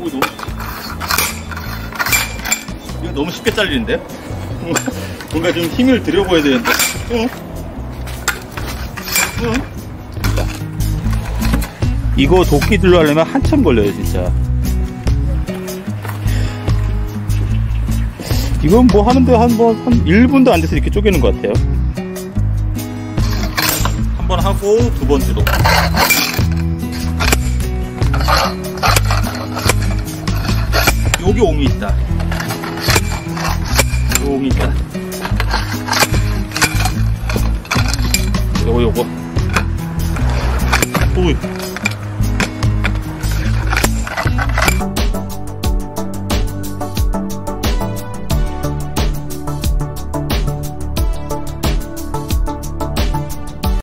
오, 이거 너무 쉽게 잘리는데요? 뭔가 좀 힘을 들여봐야 되는데. 이거 도끼들로 하려면 한참 걸려요, 진짜. 이건 뭐 하는데 한 1분도 안 돼서 이렇게 쪼개는 것 같아요. 한 번 하고 두 번째도. 여기 옹이 있다. 옹이 있다. 요거. 오이.